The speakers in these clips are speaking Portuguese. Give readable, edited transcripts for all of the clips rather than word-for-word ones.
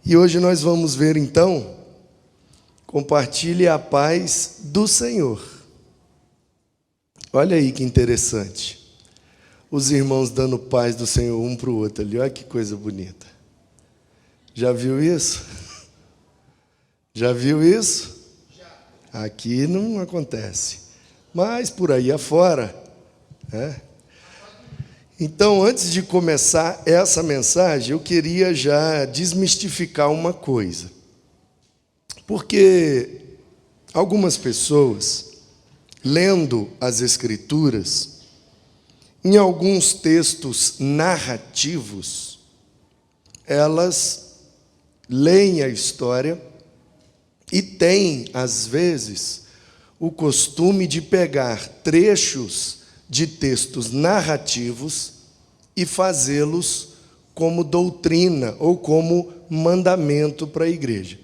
E hoje nós vamos ver, então, compartilhe a paz do Senhor. Olha aí que interessante. Os irmãos dando paz do Senhor um para o outro ali. Olha que coisa bonita. Já viu isso? Já viu isso? Já. Aqui não acontece. Mas por aí afora, né? Então, antes de começar essa mensagem, eu queria já desmistificar uma coisa. Porque algumas pessoas, lendo as Escrituras, em alguns textos narrativos, elas leem a história e têm, às vezes, o costume de pegar trechos de textos narrativos e fazê-los como doutrina ou como mandamento para a igreja.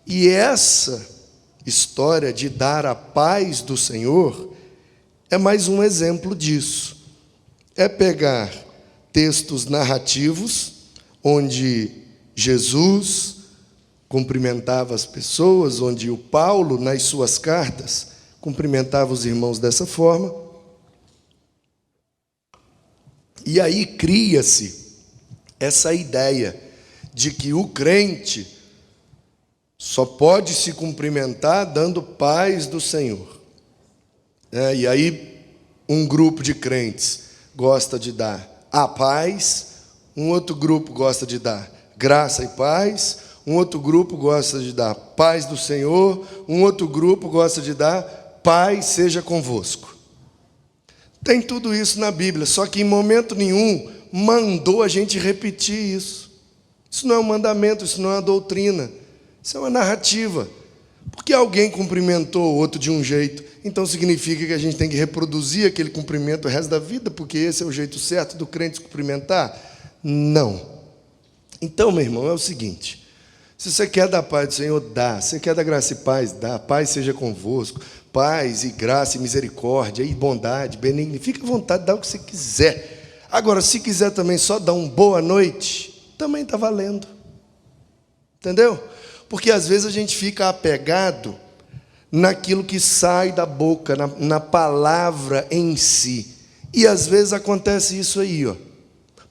E essa história de dar a paz do Senhor é mais um exemplo disso. É pegar textos narrativos, onde Jesus cumprimentava as pessoas, onde o Paulo, nas suas cartas, cumprimentava os irmãos dessa forma. E aí cria-se essa ideia de que o crente só pode se cumprimentar dando paz do Senhor. E aí um grupo de crentes gosta de dar a paz, um outro grupo gosta de dar graça e paz, um outro grupo gosta de dar paz do Senhor, um outro grupo gosta de dar paz seja convosco. Tem tudo isso na Bíblia, só que em momento nenhum mandou a gente repetir isso. Isso não é um mandamento, isso não é uma doutrina, isso é uma narrativa. Porque alguém cumprimentou o outro de um jeito, então significa que a gente tem que reproduzir aquele cumprimento o resto da vida, porque esse é o jeito certo do crente se cumprimentar? Não. Então, meu irmão, é o seguinte: se você quer dar paz do Senhor, dá. Se você quer dar graça e paz, dá. Paz seja convosco. Paz e graça e misericórdia e bondade, benignidade. Fica à vontade, dá o que você quiser. Agora, se quiser também só dar um boa noite, também está valendo. Entendeu? Porque às vezes a gente fica apegado naquilo que sai da boca, na palavra em si. E às vezes acontece isso aí, ó.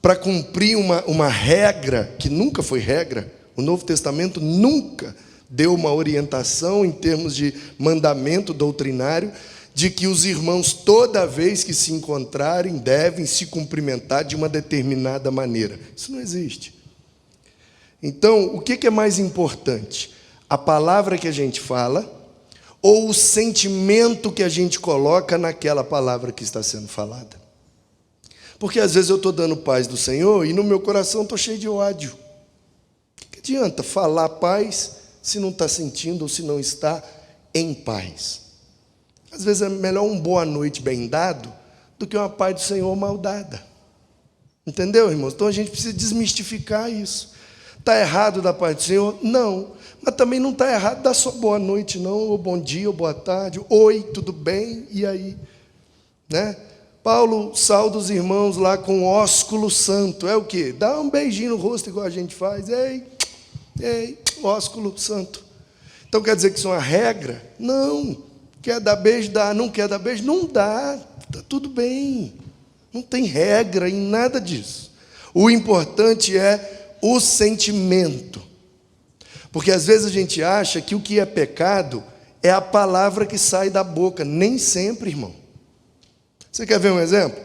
Para cumprir uma regra, que nunca foi regra, o Novo Testamento nunca deu uma orientação em termos de mandamento doutrinário, de que os irmãos, toda vez que se encontrarem, devem se cumprimentar de uma determinada maneira. Isso não existe. Então, o que é mais importante? A palavra que a gente fala ou o sentimento que a gente coloca naquela palavra que está sendo falada? Porque às vezes eu estou dando paz do Senhor e no meu coração estou cheio de ódio. O que adianta falar paz se não está sentindo ou se não está em paz? Às vezes é melhor um boa noite bem dado do que uma paz do Senhor mal dada. Entendeu, irmãos? Então a gente precisa desmistificar isso. Está errado da paz do Senhor? Não. Mas também não está errado dar só boa noite, não, ou bom dia, ou boa tarde, oi, tudo bem, e aí? Né? Paulo sauda os irmãos lá com ósculo santo. É o quê? Dá um beijinho no rosto igual a gente faz. Ei, ósculo santo. Então quer dizer que isso é uma regra? Não. Quer dar beijo? Dá. Não quer dar beijo? Não dá. Está tudo bem. Não tem regra em nada disso. O importante é o sentimento. Porque às vezes a gente acha que o que é pecado é a palavra que sai da boca. Nem sempre, irmão. Você quer ver um exemplo?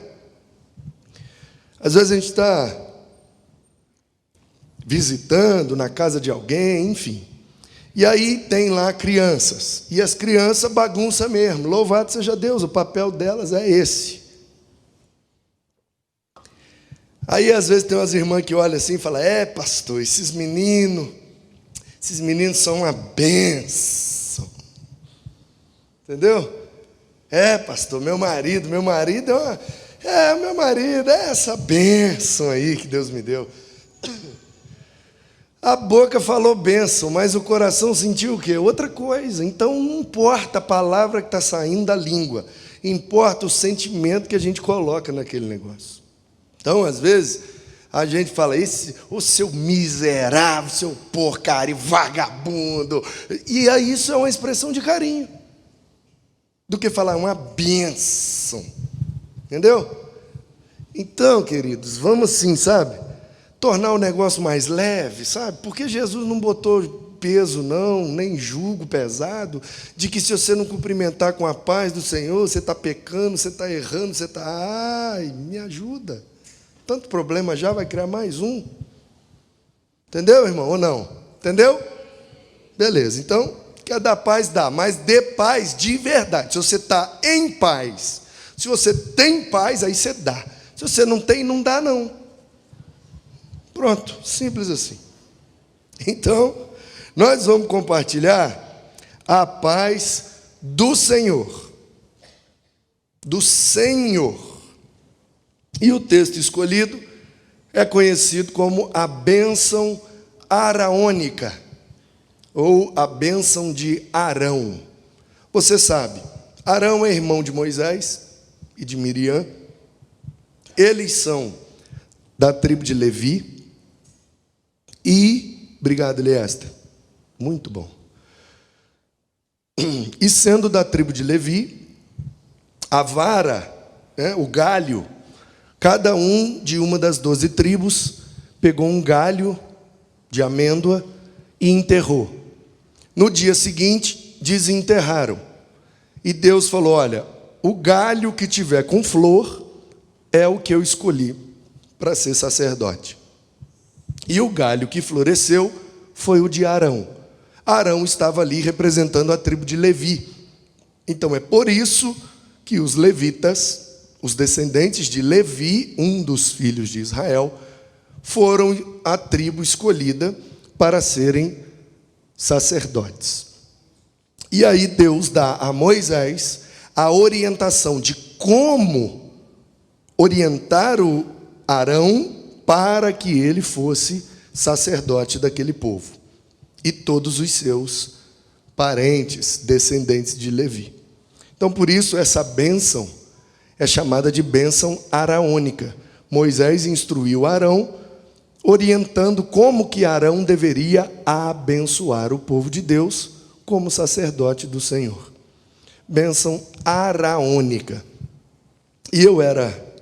Às vezes a gente está visitando na casa de alguém, enfim. E aí tem lá crianças. E as crianças bagunçam mesmo. Louvado seja Deus, o papel delas é esse. Aí às vezes tem umas irmãs que olham assim e falam: pastor, esses meninos são uma bênção. Entendeu? Pastor, meu marido é essa bênção aí que Deus me deu. A boca falou bênção, mas o coração sentiu o quê? Outra coisa. Então não importa a palavra que está saindo da língua, importa o sentimento que a gente coloca naquele negócio. Então, às vezes, a gente fala, o seu miserável, seu porcaria, vagabundo. E aí isso é uma expressão de carinho, do que falar uma bênção. Entendeu? Então, queridos, vamos assim, sabe? Tornar o negócio mais leve, sabe? Porque Jesus não botou peso, não, nem jugo pesado, de que se você não cumprimentar com a paz do Senhor, você está pecando, você está errando, você está... Ai, me ajuda. Tanto problema já, vai criar mais um. Entendeu, irmão, ou não? Entendeu? Beleza, então, quer dar paz, dá, mas dê paz de verdade. Se você está em paz, se você tem paz, aí você dá. Se você não tem, não dá, não. Pronto, simples assim. Então, nós vamos compartilhar a paz do Senhor. Do Senhor. E o texto escolhido é conhecido como a bênção araônica, ou a bênção de Arão. Você sabe, Arão é irmão de Moisés e de Miriam. Eles são da tribo de Levi. E, obrigado, Eliester. Muito bom. E sendo da tribo de Levi, a vara, o galho, cada um de uma das 12 tribos pegou um galho de amêndoa e enterrou. No dia seguinte, desenterraram. E Deus falou, olha, o galho que tiver com flor é o que eu escolhi para ser sacerdote. E o galho que floresceu foi o de Arão. Arão estava ali representando a tribo de Levi. Então é por isso que os levitas, os descendentes de Levi, um dos filhos de Israel, foram a tribo escolhida para serem sacerdotes. E aí Deus dá a Moisés a orientação de como orientar o Arão para que ele fosse sacerdote daquele povo. E todos os seus parentes, descendentes de Levi. Então, por isso, essa bênção é chamada de bênção araônica. Moisés instruiu Arão, orientando como que Arão deveria abençoar o povo de Deus como sacerdote do Senhor. Bênção araônica. E eu era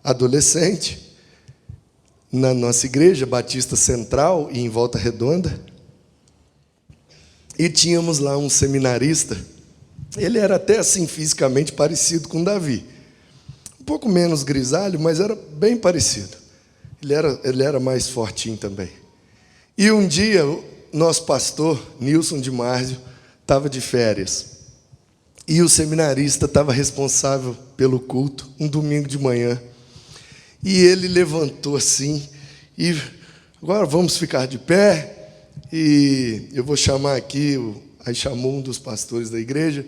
adolescente, na nossa igreja, Batista Central e em Volta Redonda, e tínhamos lá um seminarista. Ele era até assim fisicamente parecido com Davi. Um pouco menos grisalho, mas era bem parecido. Ele era mais fortinho também. E um dia, o nosso pastor, Nilson de Márzio, estava de férias. E o seminarista estava responsável pelo culto, um domingo de manhã. E ele levantou assim, e agora vamos ficar de pé. E eu vou chamar aqui, aí chamou um dos pastores da igreja,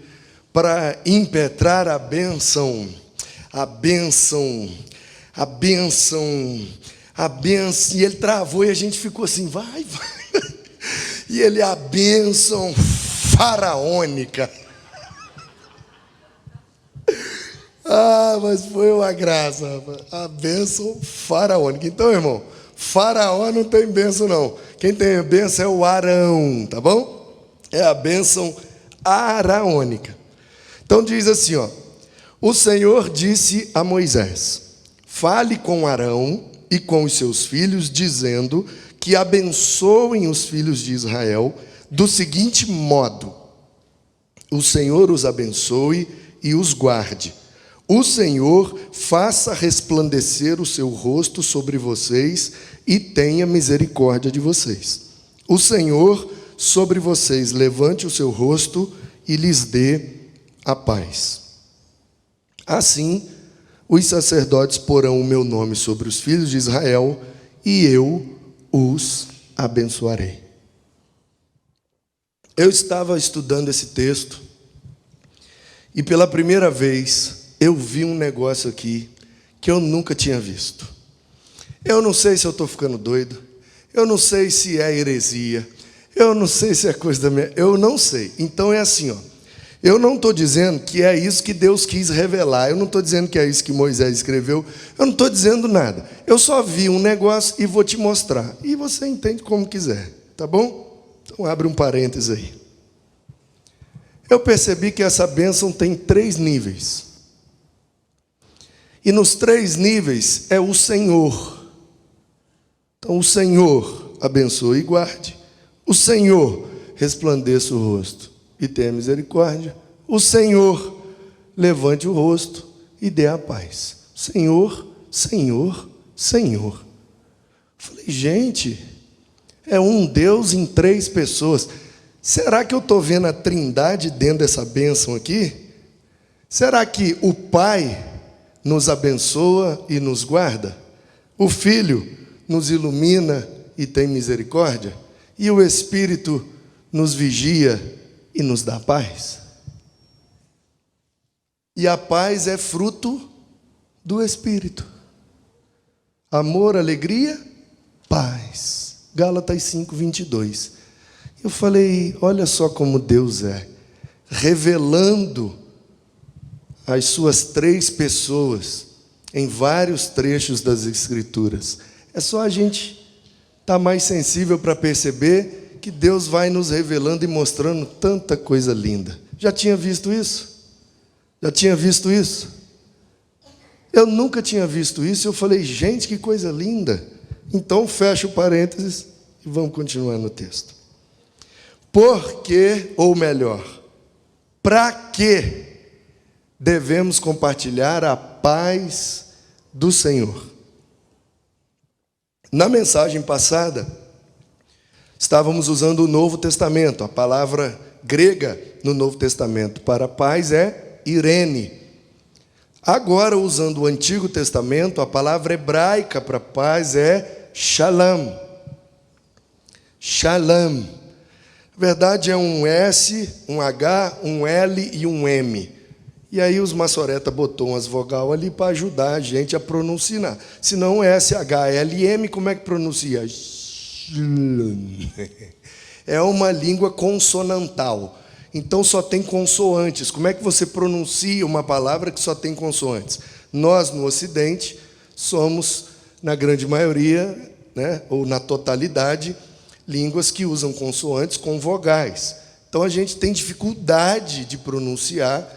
para impetrar a bênção, e ele travou e a gente ficou assim, vai. E ele, a bênção faraônica. Mas foi uma graça, a bênção faraônica. Então, irmão, faraó não tem bênção, não. Quem tem bênção é o Arão, tá bom? É a bênção araônica. Então diz assim, o Senhor disse a Moisés, fale com Arão e com os seus filhos, dizendo que abençoem os filhos de Israel do seguinte modo, o Senhor os abençoe e os guarde. O Senhor faça resplandecer o seu rosto sobre vocês e tenha misericórdia de vocês. O Senhor sobre vocês levante o seu rosto e lhes dê a paz. Assim, os sacerdotes porão o meu nome sobre os filhos de Israel e eu os abençoarei. Eu estava estudando esse texto e pela primeira vez eu vi um negócio aqui que eu nunca tinha visto. Eu não sei se eu estou ficando doido, eu não sei se é heresia, eu não sei se é coisa da minha... Eu não sei. Então é assim, Eu não estou dizendo que é isso que Deus quis revelar, eu não estou dizendo que é isso que Moisés escreveu, eu não estou dizendo nada. Eu só vi um negócio e vou te mostrar. E você entende como quiser, tá bom? Então abre um parênteses aí. Eu percebi que essa bênção tem 3 níveis. E nos 3 níveis é o Senhor. Então o Senhor abençoe e guarde. O Senhor resplandeça o rosto e tenha misericórdia. O Senhor levante o rosto e dê a paz. Senhor, Senhor, Senhor. Falei, gente, é um Deus em 3 pessoas. Será que eu estou vendo a Trindade dentro dessa bênção aqui? Será que o Pai nos abençoa e nos guarda? O Filho nos ilumina e tem misericórdia? E o Espírito nos vigia e nos dá paz? E a paz é fruto do Espírito. Amor, alegria, paz. Gálatas 5:22. Eu falei, olha só como Deus é, revelando as suas 3 pessoas em vários trechos das Escrituras. É só a gente estar mais sensível para perceber que Deus vai nos revelando e mostrando tanta coisa linda. Já tinha visto isso? Já tinha visto isso? Eu nunca tinha visto isso. Eu falei, gente, que coisa linda. Então, fecha o parênteses e vamos continuar no texto. Porque, ou melhor, para que devemos compartilhar a paz do Senhor? Na mensagem passada, estávamos usando o Novo Testamento. A palavra grega no Novo Testamento para paz é Irene. Agora, usando o Antigo Testamento, a palavra hebraica para paz é Shalom. Shalom. Na verdade, é um S, um H, um L e um M. E aí os maçoretas botou umas vogal ali para ajudar a gente a pronunciar. Se não S, H, L e M, como é que pronuncia? É uma língua consonantal. Então só tem consoantes. Como é que você pronuncia uma palavra que só tem consoantes? Nós, no Ocidente, somos, na grande maioria, né, ou na totalidade, línguas que usam consoantes com vogais. Então a gente tem dificuldade de pronunciar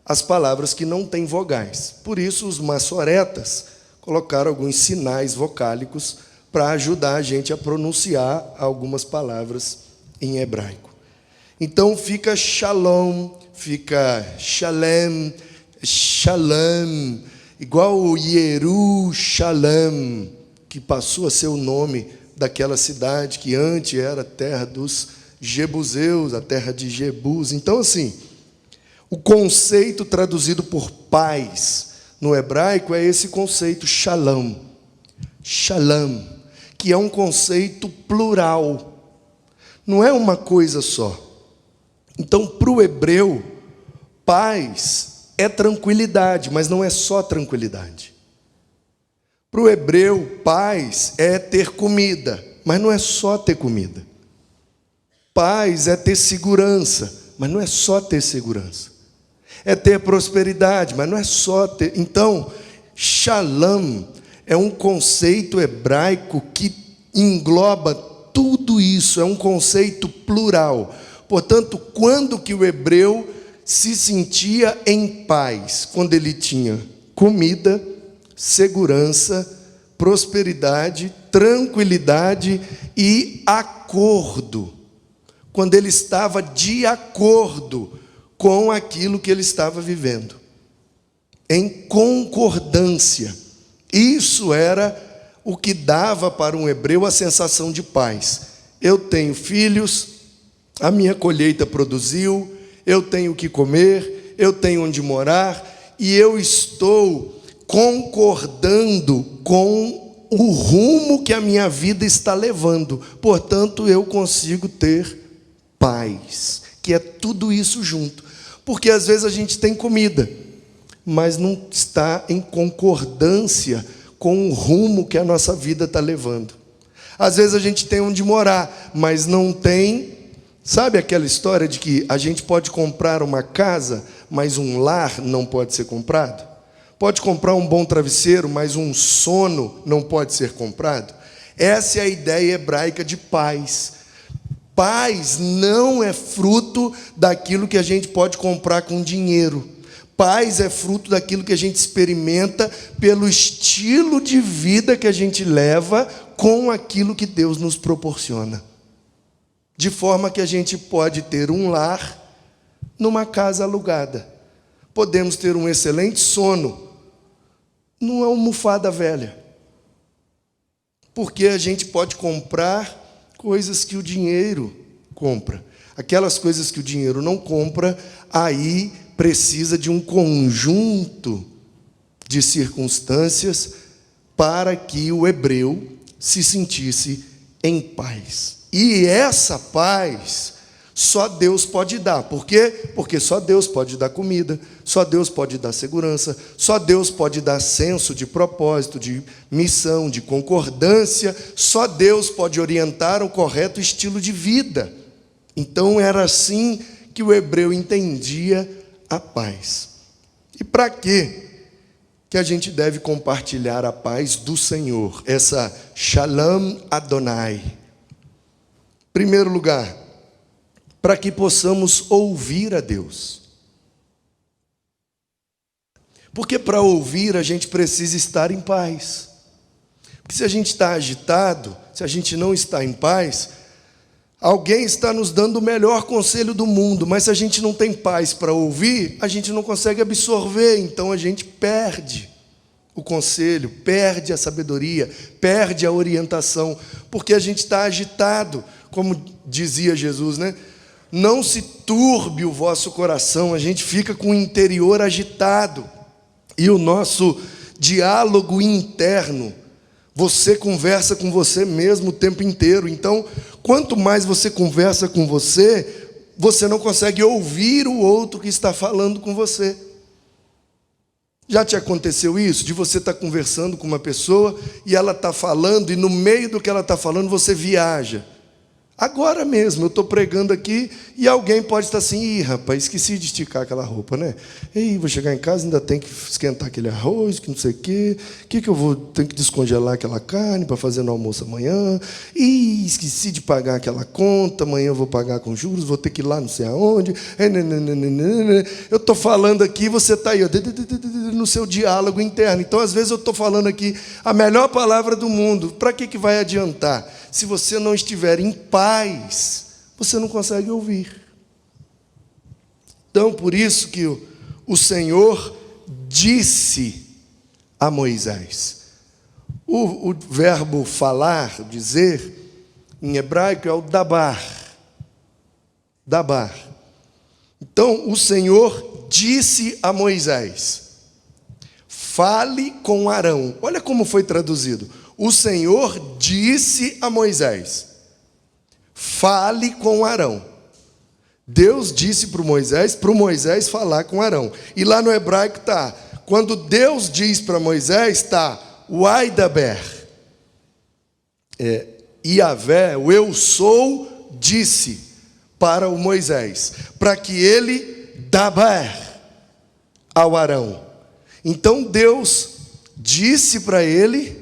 as palavras que não têm vogais. Por isso os maçoretas colocaram alguns sinais vocálicos para ajudar a gente a pronunciar algumas palavras em hebraico. Então fica shalom, fica shalem, shalom, igual o Jerusalém, que passou a ser o nome daquela cidade que antes era a terra dos Jebuseus, a terra de Jebus. Então, assim, o conceito traduzido por paz no hebraico é esse conceito shalom. Shalom, que é um conceito plural. Não é uma coisa só. Então, para o hebreu, paz é tranquilidade, mas não é só tranquilidade. Para o hebreu, paz é ter comida, mas não é só ter comida. Paz é ter segurança, mas não é só ter segurança. É ter prosperidade, mas não é só ter. Então, shalom é um conceito hebraico que engloba tudo isso, é um conceito plural. Portanto, quando que o hebreu se sentia em paz? Quando ele tinha comida, segurança, prosperidade, tranquilidade e acordo. Quando ele estava de acordo com aquilo que ele estava vivendo, em concordância. Isso era o que dava para um hebreu a sensação de paz. Eu tenho filhos, a minha colheita produziu, eu tenho o que comer, eu tenho onde morar, e eu estou concordando com o rumo que a minha vida está levando. Portanto, eu consigo ter paz, que é tudo isso junto. Porque às vezes a gente tem comida, mas não está em concordância com o rumo que a nossa vida está levando. Às vezes a gente tem onde morar, mas não tem Sabe aquela história de que a gente pode comprar uma casa, mas um lar não pode ser comprado? Pode comprar um bom travesseiro, mas um sono não pode ser comprado? Essa é a ideia hebraica de paz. Paz não é fruto daquilo que a gente pode comprar com dinheiro. Paz é fruto daquilo que a gente experimenta pelo estilo de vida que a gente leva com aquilo que Deus nos proporciona. De forma que a gente pode ter um lar numa casa alugada. Podemos ter um excelente sono numa almofada velha. Porque a gente pode comprar coisas que o dinheiro compra. Aquelas coisas que o dinheiro não compra, aí precisa de um conjunto de circunstâncias para que o hebreu se sentisse em paz. E essa paz só Deus pode dar. Por quê? Porque só Deus pode dar comida, só Deus pode dar segurança, só Deus pode dar senso de propósito, de missão, de concordância, só Deus pode orientar o correto estilo de vida. Então era assim que o hebreu entendia a paz. E para quê que a gente deve compartilhar a paz do Senhor? Essa Shalom Adonai. Em primeiro lugar, para que possamos ouvir a Deus. Porque para ouvir a gente precisa estar em paz. Porque se a gente está agitado, se a gente não está em paz, alguém está nos dando o melhor conselho do mundo, mas se a gente não tem paz para ouvir, a gente não consegue absorver, então a gente perde o conselho, perde a sabedoria, perde a orientação, porque a gente está agitado, como dizia Jesus, né? Não se turbe o vosso coração, a gente fica com o interior agitado. E o nosso diálogo interno, você conversa com você mesmo o tempo inteiro. Então, quanto mais você conversa com você, você não consegue ouvir o outro que está falando com você. Já te aconteceu isso? De você estar conversando com uma pessoa e ela está falando, e no meio do que ela está falando você viaja. Agora mesmo, eu estou pregando aqui e alguém pode estar assim: ih, rapaz, esqueci de esticar aquela roupa, né? Ih, vou chegar em casa, ainda tem que esquentar aquele arroz, que não sei o quê. O que eu vou? Tenho que descongelar aquela carne para fazer no almoço amanhã. Ih, esqueci de pagar aquela conta, amanhã eu vou pagar com juros, vou ter que ir lá não sei aonde. Eu estou falando aqui, você está aí, ó, no seu diálogo interno. Então, às vezes, eu estou falando aqui a melhor palavra do mundo. Para que vai adiantar? Se você não estiver em paz, você não consegue ouvir. Então, por isso que o Senhor disse a Moisés. O verbo falar, dizer, em hebraico é o dabar. Dabar. Então, o Senhor disse a Moisés: fale com Arão. Olha como foi traduzido. O Senhor disse a Moisés: fale com Arão. Deus disse para o Moisés falar com Arão. E lá no hebraico está, quando Deus diz para Moisés, está o Aidaber. Iavé, o eu sou, disse para o Moisés, para que ele dabar ao Arão. Então Deus disse para ele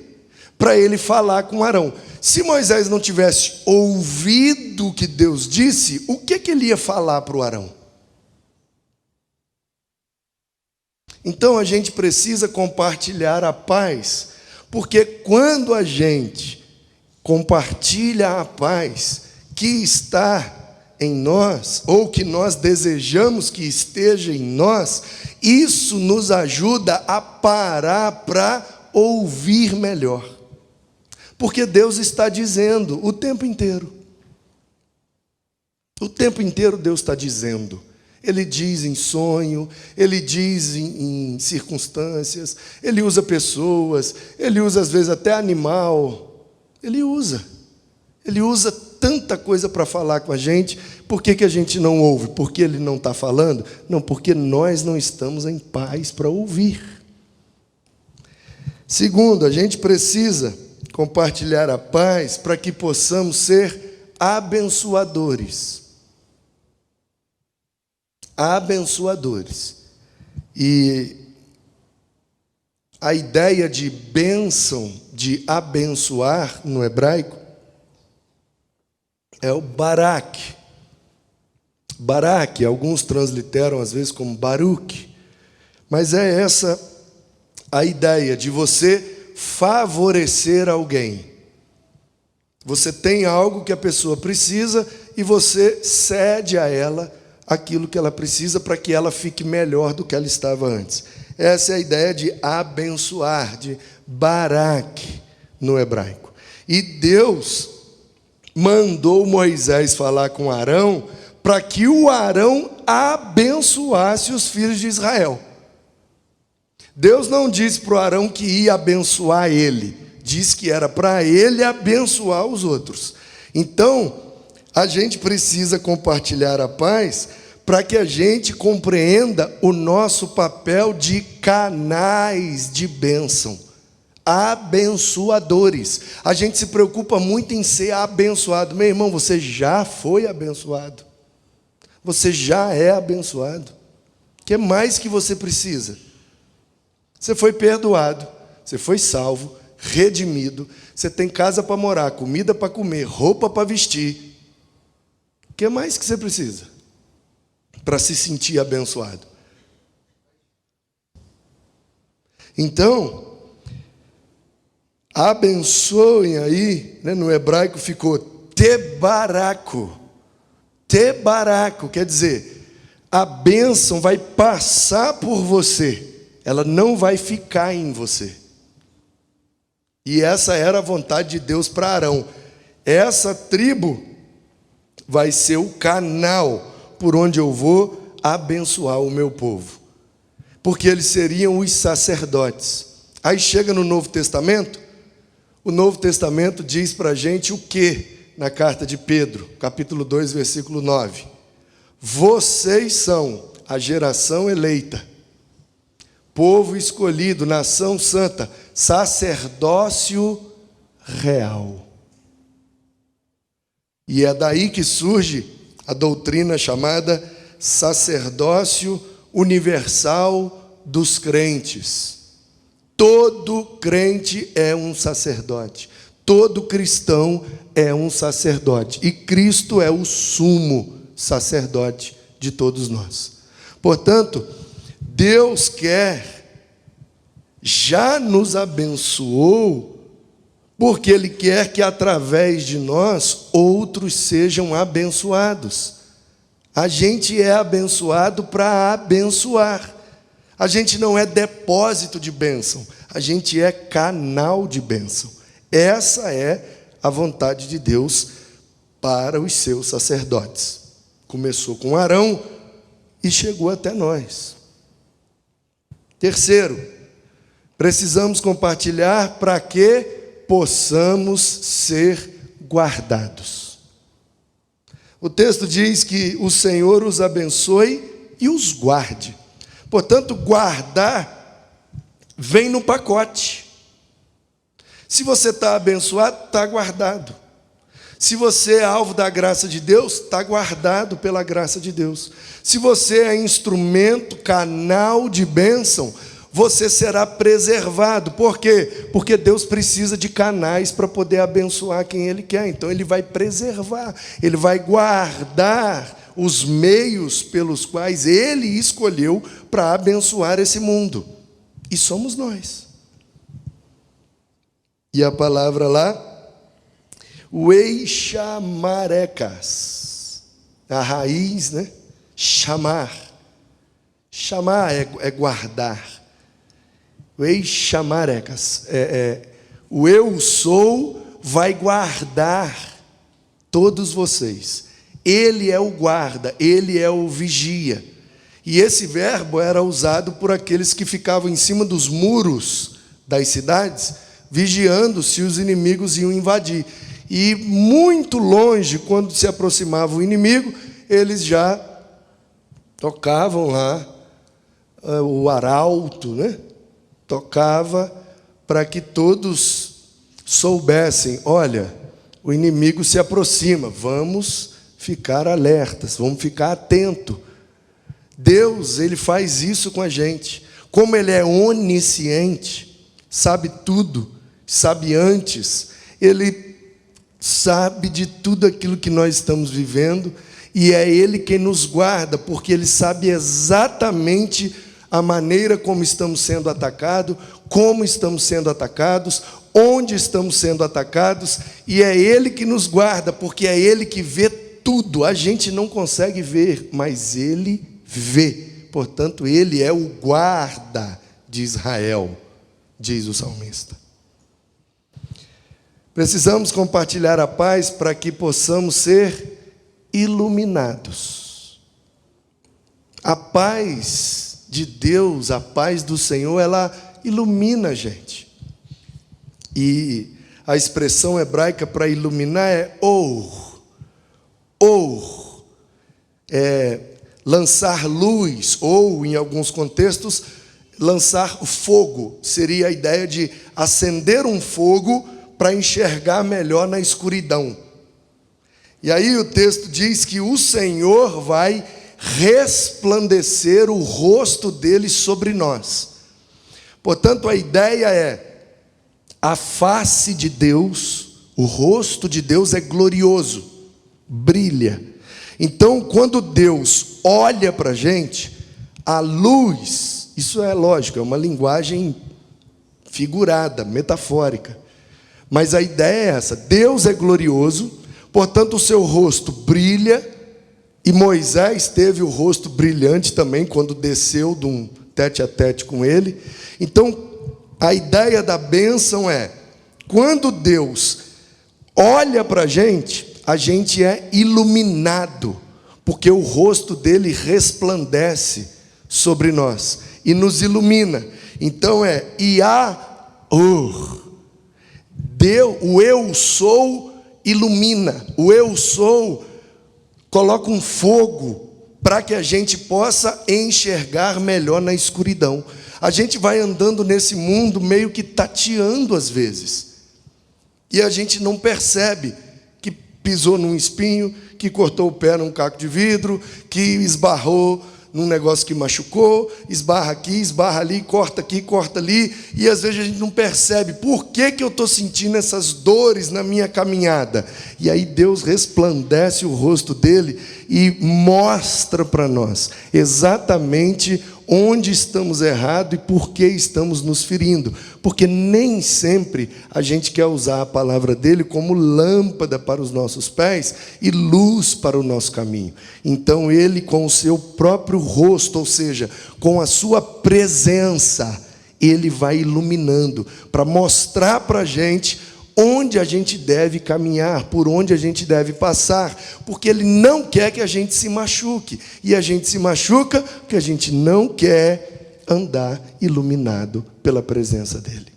falar com Arão. Se Moisés não tivesse ouvido o que Deus disse, o que ele ia falar para o Arão? Então a gente precisa compartilhar a paz, porque quando a gente compartilha a paz que está em nós, ou que nós desejamos que esteja em nós, isso nos ajuda a parar para ouvir melhor. Porque Deus está dizendo o tempo inteiro. O tempo inteiro Deus está dizendo. Ele diz em sonho, Ele diz em circunstâncias, Ele usa pessoas, Ele usa às vezes até animal. Ele usa tanta coisa para falar com a gente. Por que a gente não ouve? Porque Ele não está falando? Não, porque nós não estamos em paz para ouvir. Segundo, a gente precisa compartilhar a paz para que possamos ser abençoadores. abençoadores. E a ideia de bênção, de abençoar no hebraico, é o barak. Barak, alguns transliteram às vezes como Baruch, mas é essa a ideia de você favorecer alguém. Você tem algo que a pessoa precisa e você cede a ela aquilo que ela precisa para que ela fique melhor do que ela estava antes. Essa é a ideia de abençoar, de barak no hebraico. E Deus mandou Moisés falar com Arão para que o Arão abençoasse os filhos de Israel. Deus não disse para o Arão que ia abençoar ele, disse que era para ele abençoar os outros. Então, a gente precisa compartilhar a paz para que a gente compreenda o nosso papel de canais de bênção, abençoadores. A gente se preocupa muito em ser abençoado. Meu irmão, você já foi abençoado. Você já é abençoado. O que mais que você precisa? Você foi perdoado, você foi salvo, redimido, você tem casa para morar, comida para comer, roupa para vestir. O que mais que você precisa para se sentir abençoado? Então, abençoem aí, né, no hebraico ficou tebaraco. Tebaraco quer dizer, a bênção vai passar por você, ela não vai ficar em você. E essa era a vontade de Deus para Arão. Essa tribo vai ser o canal por onde eu vou abençoar o meu povo, porque eles seriam os sacerdotes. Aí chega no Novo Testamento, o Novo Testamento diz para a gente o que na carta de Pedro, capítulo 2, versículo 9: vocês são a geração eleita, povo escolhido, nação santa, sacerdócio real. E é daí que surge a doutrina chamada sacerdócio universal dos crentes. Todo crente é um sacerdote. Todo cristão é um sacerdote. E Cristo é o sumo sacerdote de todos nós. Portanto, Deus já nos abençoou, porque Ele quer que através de nós outros sejam abençoados. A gente é abençoado para abençoar. A gente não é depósito de bênção, a gente é canal de bênção. Essa é a vontade de Deus para os seus sacerdotes. Começou com Arão e chegou até nós. Terceiro, precisamos compartilhar para que possamos ser guardados. O texto diz que o Senhor os abençoe e os guarde. Portanto, guardar vem no pacote. Se você está abençoado, está guardado. Se você é alvo da graça de Deus, está guardado pela graça de Deus. Se você é instrumento, canal de bênção, você será preservado. Por quê? Porque Deus precisa de canais para poder abençoar quem Ele quer. Então Ele vai preservar, Ele vai guardar os meios pelos quais Ele escolheu para abençoar esse mundo. E somos nós. E a palavra lá, o eixamarecas, a raiz, né? Chamar. Chamar é guardar. O eixamarecas, o eu sou vai guardar todos vocês. Ele é o guarda, ele é o vigia. E esse verbo era usado por aqueles que ficavam em cima dos muros das cidades, vigiando se os inimigos iam invadir. E muito longe, quando se aproximava o inimigo, eles já tocavam lá o arauto, né? Tocava para que todos soubessem, olha, o inimigo se aproxima, vamos ficar alertas, vamos ficar atentos. Deus, Ele faz isso com a gente. Como Ele é onisciente, sabe tudo, sabe antes, Ele sabe de tudo aquilo que nós estamos vivendo, e é Ele quem nos guarda, porque Ele sabe exatamente a maneira como estamos sendo atacados, como estamos sendo atacados, onde estamos sendo atacados, e é Ele que nos guarda, porque é Ele que vê tudo. A gente não consegue ver, mas Ele vê. Portanto, Ele é o guarda de Israel, diz o salmista. Precisamos compartilhar a paz para que possamos ser iluminados. A paz de Deus, a paz do Senhor, ela ilumina a gente. E a expressão hebraica para iluminar é or. Or é lançar luz, ou, em alguns contextos, lançar fogo. Seria a ideia de acender um fogo para enxergar melhor na escuridão. E aí o texto diz que o Senhor vai resplandecer o rosto dele sobre nós. Portanto, a ideia é, a face de Deus, o rosto de Deus é glorioso, brilha. Então, quando Deus olha para a gente, a luz, isso é lógico, é uma linguagem figurada, metafórica. Mas a ideia é essa: Deus é glorioso, portanto o seu rosto brilha, e Moisés teve o rosto brilhante também quando desceu de um tete-a-tete com ele. Então, a ideia da bênção é, quando Deus olha para a gente é iluminado, porque o rosto dele resplandece sobre nós e nos ilumina. Então é Yahur. O eu sou ilumina, o eu sou coloca um fogo para que a gente possa enxergar melhor na escuridão. A gente vai andando nesse mundo meio que tateando às vezes, e a gente não percebe que pisou num espinho, que cortou o pé num caco de vidro, que esbarrou num negócio que machucou, esbarra aqui, esbarra ali, corta aqui, corta ali, e às vezes a gente não percebe por que eu estou sentindo essas dores na minha caminhada. E aí Deus resplandece o rosto dele e mostra para nós exatamente onde estamos errados e por que estamos nos ferindo. Porque nem sempre a gente quer usar a palavra dele como lâmpada para os nossos pés e luz para o nosso caminho. Então ele, com o seu próprio rosto, ou seja, com a sua presença, ele vai iluminando para mostrar para a gente onde a gente deve caminhar, por onde a gente deve passar, porque ele não quer que a gente se machuque, e a gente se machuca porque a gente não quer andar iluminado pela presença dele.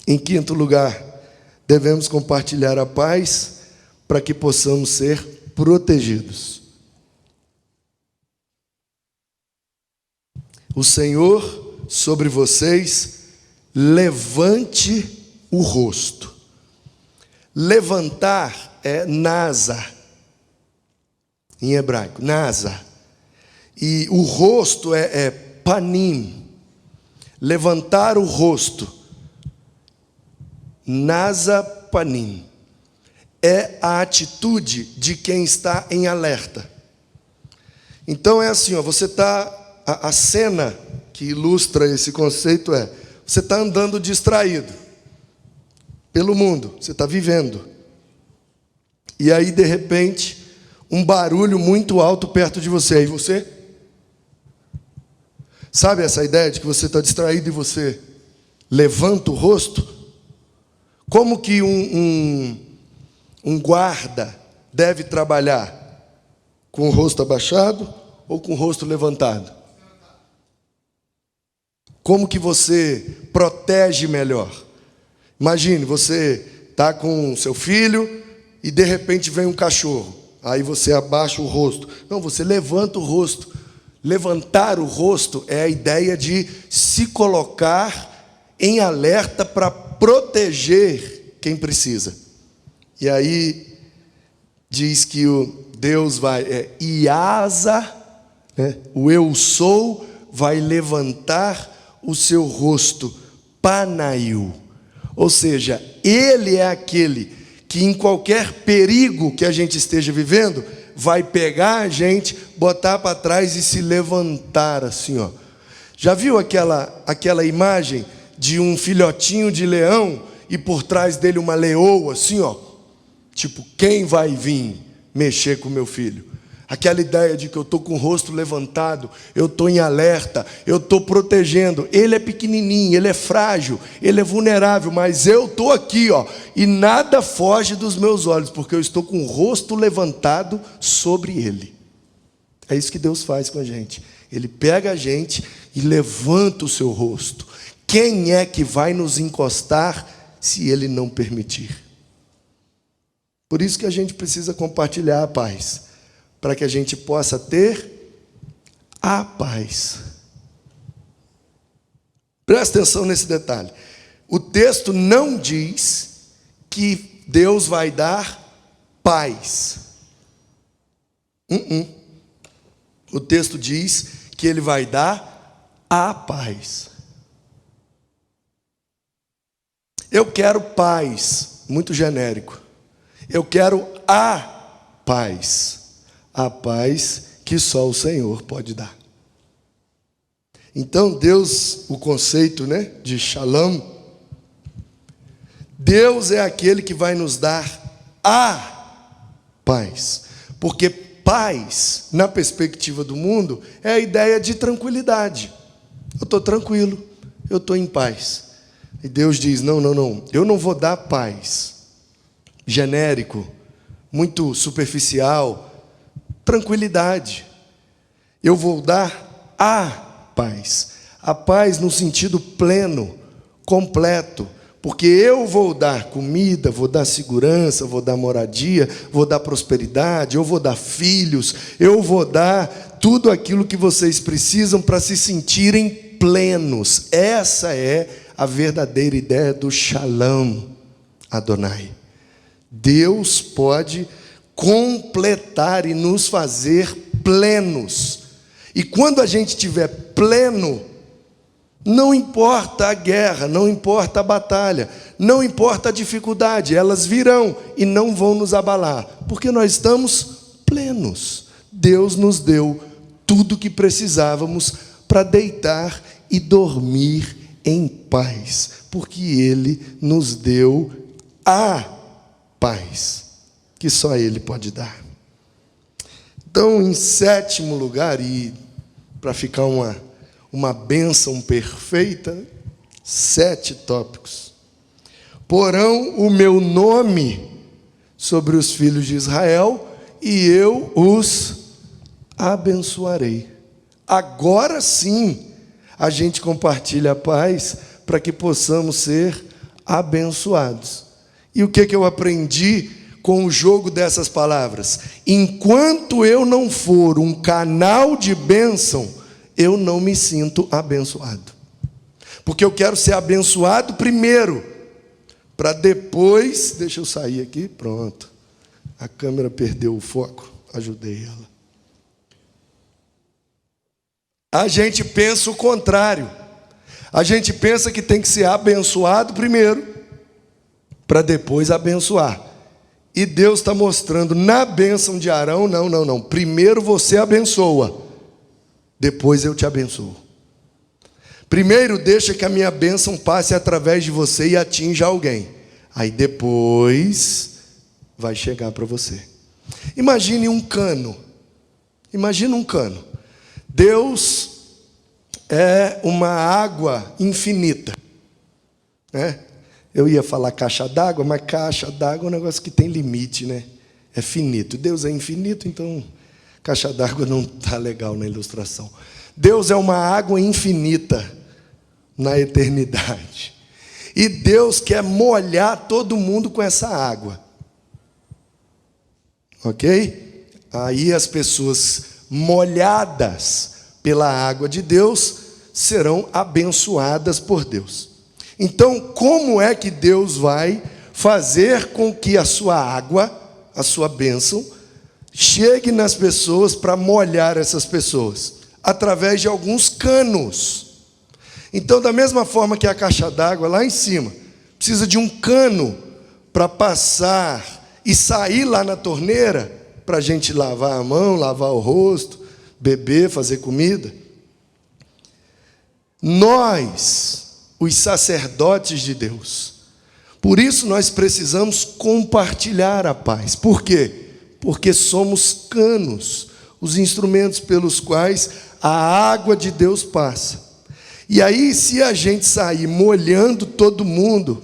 Em quinto lugar, devemos compartilhar a paz para que possamos ser protegidos. O Senhor sobre vocês levante o rosto. Levantar é nasa, em hebraico, nasa. E o rosto é panim. Levantar o rosto. Nasa panim. É a atitude de quem está em alerta. Então é assim, você está... A cena que ilustra esse conceito é: você está andando distraído pelo mundo, você está vivendo, e aí de repente um barulho muito alto perto de você, aí você sabe essa ideia de que você está distraído e você levanta o rosto? Como que um guarda deve trabalhar? Com o rosto abaixado ou com o rosto levantado? Como que você protege melhor? Imagine, você está com seu filho e de repente vem um cachorro. Aí você abaixa o rosto. Não, você levanta o rosto. Levantar o rosto é a ideia de se colocar em alerta para proteger quem precisa. E aí diz que o Deus vai, Iasa né? O eu sou vai levantar o seu rosto, Panaio. Ou seja, Ele é aquele que em qualquer perigo que a gente esteja vivendo, vai pegar a gente, botar para trás e se levantar assim, ó. Já viu aquela imagem de um filhotinho de leão e por trás dele uma leoa, assim, ó? Tipo, quem vai vir mexer com meu filho? Aquela ideia de que eu estou com o rosto levantado, eu estou em alerta, eu estou protegendo. Ele é pequenininho, ele é frágil, ele é vulnerável, mas eu estou aqui, ó, e nada foge dos meus olhos, porque eu estou com o rosto levantado sobre ele. É isso que Deus faz com a gente. Ele pega a gente e levanta o seu rosto. Quem é que vai nos encostar se Ele não permitir? Por isso que a gente precisa compartilhar a paz, para que a gente possa ter a paz. Presta atenção nesse detalhe. O texto não diz que Deus vai dar paz. O texto diz que Ele vai dar a paz. Eu quero paz, muito genérico. Eu quero a paz. A paz que só o Senhor pode dar. Então Deus, o conceito, né, de Shalom, Deus é aquele que vai nos dar a paz. Porque paz, na perspectiva do mundo, é a ideia de tranquilidade. Eu estou tranquilo, eu estou em paz. E Deus diz, não, eu não vou dar paz. Genérico, muito superficial, tranquilidade. Eu vou dar a paz. A paz no sentido pleno, completo. Porque eu vou dar comida, vou dar segurança, vou dar moradia, vou dar prosperidade, eu vou dar filhos, eu vou dar tudo aquilo que vocês precisam para se sentirem plenos. Essa é a verdadeira ideia do Shalom Adonai. Deus pode completar e nos fazer plenos. E quando a gente estiver pleno, não importa a guerra, não importa a batalha, não importa a dificuldade, elas virão e não vão nos abalar, porque nós estamos plenos. Deus nos deu tudo o que precisávamos para deitar e dormir em paz, porque Ele nos deu a paz que só Ele pode dar. Então, em sétimo lugar, e para ficar uma bênção perfeita, 7 tópicos. Porão o meu nome sobre os filhos de Israel, e eu os abençoarei. Agora sim, a gente compartilha a paz para que possamos ser abençoados. E o que eu aprendi com o jogo dessas palavras? Enquanto eu não for um canal de bênção, eu não me sinto abençoado. Porque eu quero ser abençoado primeiro, para depois... Deixa eu sair aqui, pronto. A câmera perdeu o foco, ajudei ela. A gente pensa o contrário. A gente pensa que tem que ser abençoado primeiro, para depois abençoar. E Deus está mostrando na bênção de Arão, não. Primeiro você abençoa, depois eu te abençoo. Primeiro deixa que a minha bênção passe através de você e atinja alguém. Aí depois vai chegar para você. Imagine um cano. Imagina um cano. Deus é uma água infinita, né? Eu ia falar caixa d'água, mas caixa d'água é um negócio que tem limite, né? É finito. Deus é infinito, então caixa d'água não está legal na ilustração. Deus é uma água infinita na eternidade. E Deus quer molhar todo mundo com essa água. Ok? Aí as pessoas molhadas pela água de Deus serão abençoadas por Deus. Então, como é que Deus vai fazer com que a sua água, a sua bênção, chegue nas pessoas para molhar essas pessoas, através de alguns canos. Então, da mesma forma que a caixa d'água lá em cima precisa de um cano para passar e sair lá na torneira, para a gente lavar a mão, lavar o rosto, beber, fazer comida. Nós, os sacerdotes de Deus, por isso nós precisamos compartilhar a paz. Por quê? Porque somos canos, os instrumentos pelos quais a água de Deus passa. E aí, se a gente sair molhando todo mundo,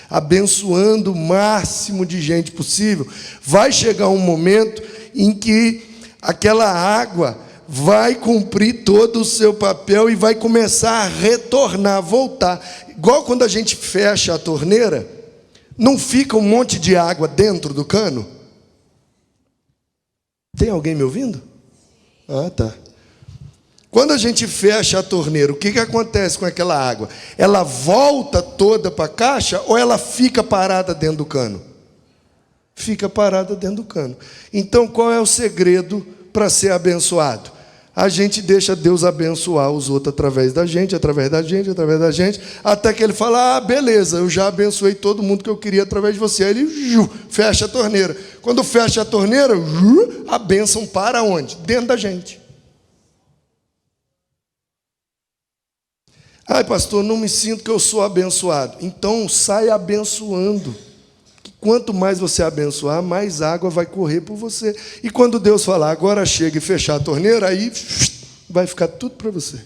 abençoando o máximo de gente possível, vai chegar um momento em que aquela água vai cumprir todo o seu papel e vai começar a retornar, voltar. Igual quando a gente fecha a torneira, não fica um monte de água dentro do cano? Tem alguém me ouvindo? Ah, tá. Quando a gente fecha a torneira, o que acontece com aquela água? Ela volta toda para a caixa ou ela fica parada dentro do cano? Fica parada dentro do cano. Então, qual é o segredo para ser abençoado? A gente deixa Deus abençoar os outros através da gente, através da gente, através da gente, até que Ele fala, beleza, eu já abençoei todo mundo que eu queria através de você. Aí Ele fecha a torneira. Quando fecha a torneira, a bênção para onde? Dentro da gente. Ai, pastor, não me sinto que eu sou abençoado. Então, sai abençoando. Quanto mais você abençoar, mais água vai correr por você. E quando Deus falar, agora chega e fechar a torneira, aí vai ficar tudo para você.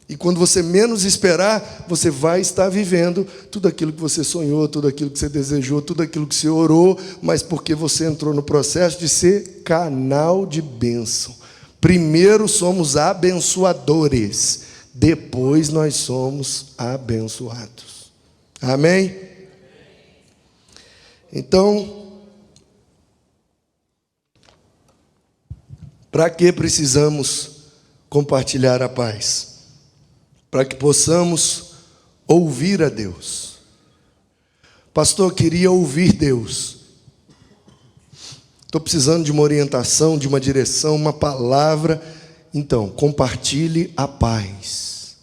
E quando você menos esperar, você vai estar vivendo tudo aquilo que você sonhou, tudo aquilo que você desejou, tudo aquilo que você orou, mas porque você entrou no processo de ser canal de bênção. Primeiro somos abençoadores, depois nós somos abençoados. Amém? Então, para que precisamos compartilhar a paz? Para que possamos ouvir a Deus. Pastor, eu queria ouvir Deus. Estou precisando de uma orientação, de uma direção, uma palavra. Então, compartilhe a paz.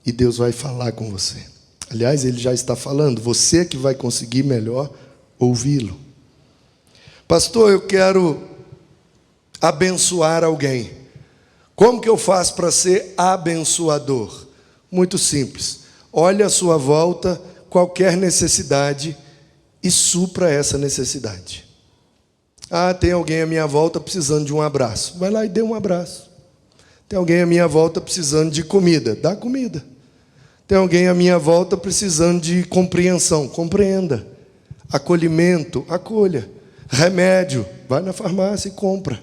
E Deus vai falar com você. Aliás, Ele já está falando. Você que vai conseguir melhor ouvi-lo. Pastor, eu quero abençoar alguém. Como que eu faço para ser abençoador? Muito simples. Olhe à sua volta qualquer necessidade e supra essa necessidade. Ah, tem alguém à minha volta precisando de um abraço. Vai lá e dê um abraço. Tem alguém à minha volta precisando de comida. Dá comida. Tem alguém à minha volta precisando de compreensão. Compreenda. Acolhimento. Acolha. Remédio. Vai na farmácia e compra.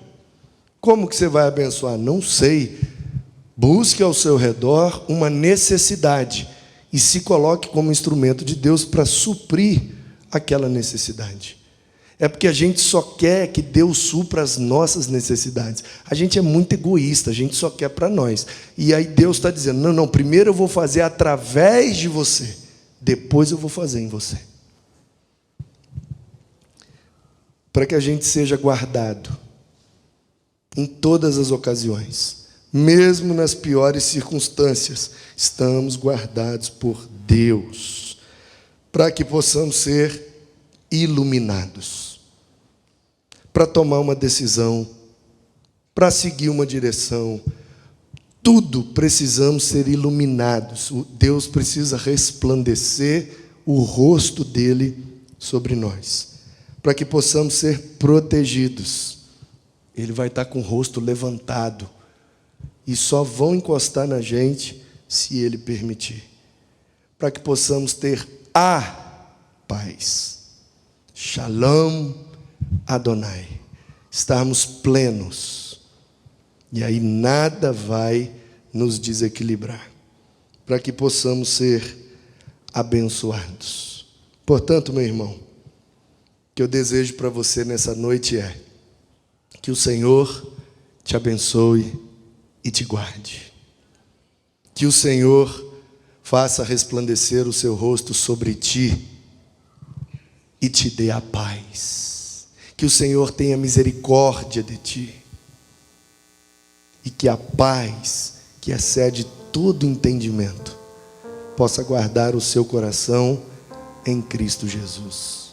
Como que você vai abençoar? Não sei. Busque ao seu redor uma necessidade e se coloque como instrumento de Deus para suprir aquela necessidade. É porque a gente só quer que Deus supra as nossas necessidades. A gente é muito egoísta, a gente só quer para nós. E aí Deus está dizendo, não, primeiro eu vou fazer através de você, depois eu vou fazer em você. Para que a gente seja guardado em todas as ocasiões, mesmo nas piores circunstâncias, estamos guardados por Deus, para que possamos ser iluminados, para tomar uma decisão, para seguir uma direção. Tudo precisamos ser iluminados. Deus precisa resplandecer o rosto dele sobre nós, para que possamos ser protegidos. Ele vai estar com o rosto levantado e só vão encostar na gente se Ele permitir, para que possamos ter a paz. Shalom Adonai. Estarmos plenos. E aí nada vai nos desequilibrar. Para que possamos ser abençoados. Portanto, meu irmão, o que eu desejo para você nessa noite é que o Senhor te abençoe e te guarde. Que o Senhor faça resplandecer o seu rosto sobre ti e te dê a paz. Que o Senhor tenha misericórdia de ti. E que a paz, que excede todo entendimento, possa guardar o seu coração em Cristo Jesus.